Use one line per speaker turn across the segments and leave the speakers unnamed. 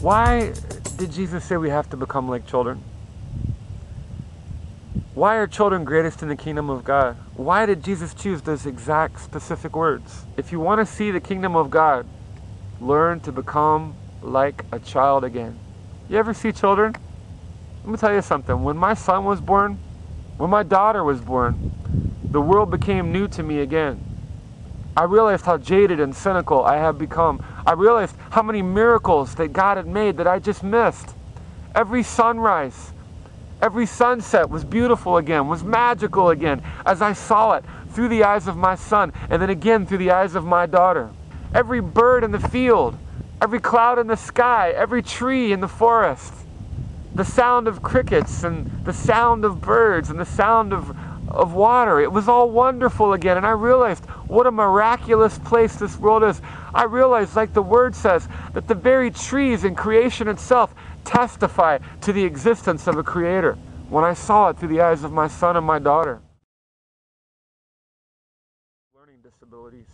Why did Jesus say we have to become like children? Why are children greatest in the kingdom of God? Why did Jesus choose those exact specific words? If you want to see the kingdom of God, learn to become like a child again. You ever see children? Let me tell you something. When my son was born, when my daughter was born, the world became new to me again. I realized how jaded and cynical I have become. I realized how many miracles that God had made that I just missed. Every sunrise, every sunset was beautiful again, was magical again, as I saw it through the eyes of my son, and then again through the eyes of my daughter. Every bird in the field, every cloud in the sky, every tree in the forest, the sound of crickets and the sound of birds and the sound of water. It was all wonderful again, and I realized what a miraculous place this world is. I realized, like the word says, that the very trees in creation itself testify to the existence of a creator when I saw it through the eyes of my son and my daughter. Learning disabilities.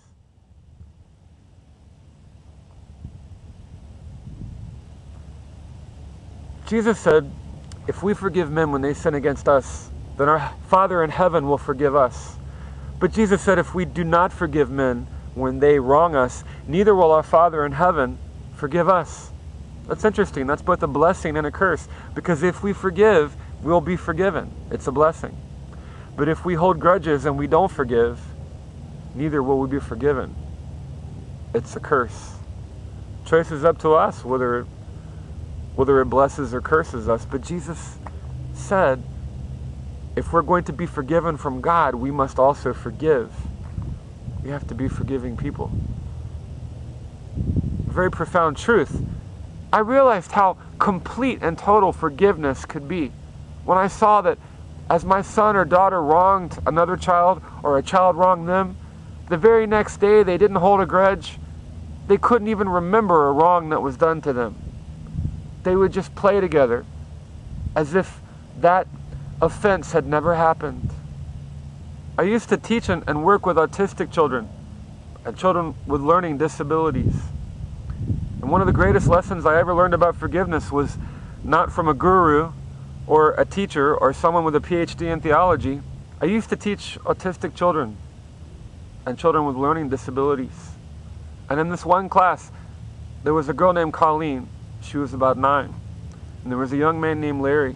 Jesus said, if we forgive men when they sin against us, then our Father in heaven will forgive us. But Jesus said, if we do not forgive men when they wrong us, neither will our Father in heaven forgive us. That's interesting. That's both a blessing and a curse. Because if we forgive, we'll be forgiven. It's a blessing. But if we hold grudges and we don't forgive, neither will we be forgiven. It's a curse. Choice is up to us whether it blesses or curses us. But Jesus said, if we're going to be forgiven from God, we must also forgive. We have to be forgiving people. A very profound truth. I realized how complete and total forgiveness could be when I saw that as my son or daughter wronged another child or a child wronged them, the very next day they didn't hold a grudge. They couldn't even remember a wrong that was done to them. They would just play together as if that offense had never happened. I used to teach and work with autistic children and children with learning disabilities. And one of the greatest lessons I ever learned about forgiveness was not from a guru or a teacher or someone with a PhD in theology. I used to teach autistic children and children with learning disabilities. And in this one class, there was a girl named Colleen. She was about 9. And there was a young man named Larry.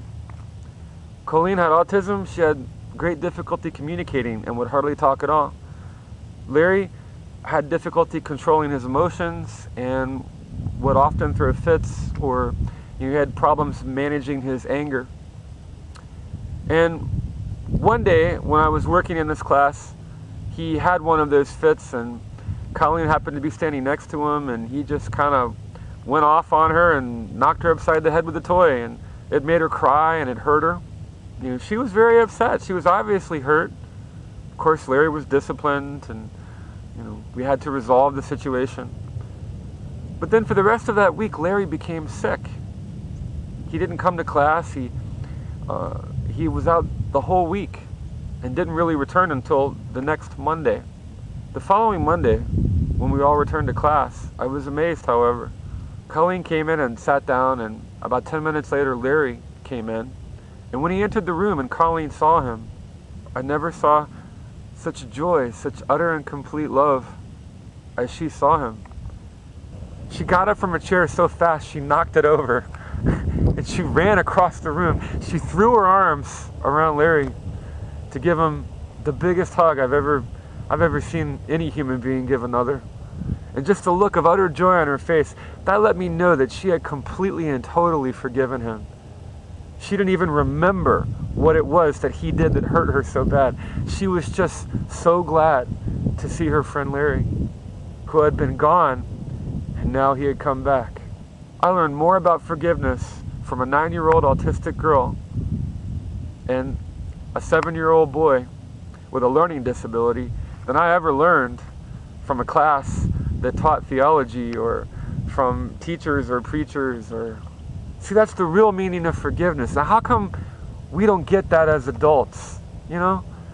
Colleen had autism. She had great difficulty communicating and would hardly talk at all. Larry had difficulty controlling his emotions and would often throw fits, or he had problems managing his anger. And one day when I was working in this class, he had one of those fits, and Colleen happened to be standing next to him, and he just kind of went off on her and knocked her upside the head with a toy, and it made her cry and it hurt her. You know, she was very upset. She was obviously hurt. Of course, Larry was disciplined, and we had to resolve the situation. But then for the rest of that week, Larry became sick. He didn't come to class. He was out the whole week and didn't really return until the next Monday. The following Monday, when we all returned to class, I was amazed, however. Colleen came in and sat down, and about 10 minutes later, Larry came in. And when he entered the room and Colleen saw him, I never saw such joy, such utter and complete love as she saw him. She got up from her chair so fast she knocked it over. And she ran across the room. She threw her arms around Larry to give him the biggest hug I've ever seen any human being give another. And just the look of utter joy on her face, that let me know that she had completely and totally forgiven him. She didn't even remember what it was that he did that hurt her so bad. She was just so glad to see her friend Larry, who had been gone, and now he had come back. I learned more about forgiveness from a 9-year-old autistic girl and a 7-year-old boy with a learning disability than I ever learned from a class that taught theology or from teachers or preachers. See, that's the real meaning of forgiveness. Now, how come we don't get that as adults?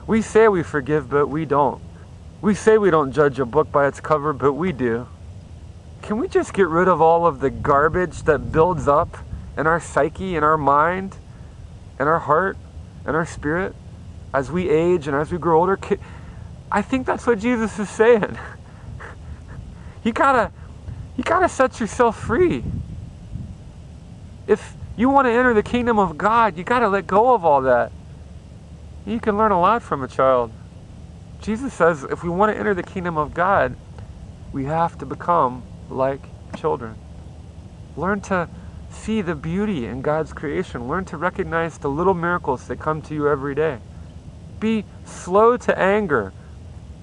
We say we forgive, but we don't. We say we don't judge a book by its cover, but we do. Can we just get rid of all of the garbage that builds up in our psyche, in our mind, in our heart, in our spirit as we age and as we grow older? I think that's what Jesus is saying. You gotta set yourself free. If you want to enter the kingdom of God, you gotta let go of all that. You can learn a lot from a child. Jesus says if we want to enter the kingdom of God, we have to become like children. Learn to see the beauty in God's creation. Learn to recognize the little miracles that come to you every day. Be slow to anger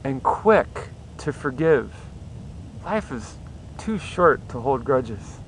and quick to forgive. Life is too short to hold grudges.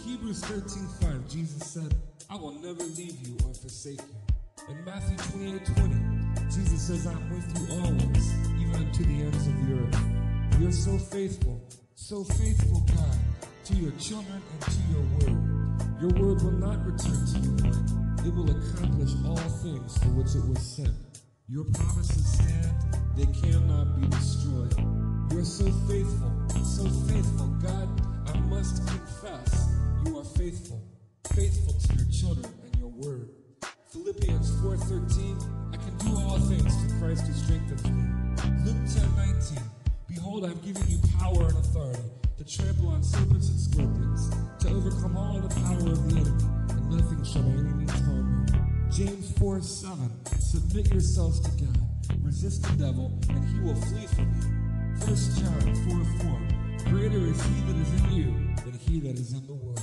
Hebrews 13:5, Jesus said, I will never leave you or forsake you. In Matthew 28:20, Jesus says, I'm with you always, even unto the ends of the earth. You're so faithful, God, to your children and to your word. Your word will not return to you void. It will accomplish all things for which it was sent. Your promises stand, they cannot be destroyed. You're so faithful, God, I must confess, you are faithful to your children and your word. Philippians 4:13, I can do all things through Christ who strengthens me. Luke 10:19, behold, I've given you power and authority to trample on serpents and scorpions, to overcome all the power of the enemy, and nothing shall by any means harm you. James 4:7, submit yourselves to God, resist the devil, and he will flee from you. 1 John 4:4, greater is he that is in you than he that is in the world.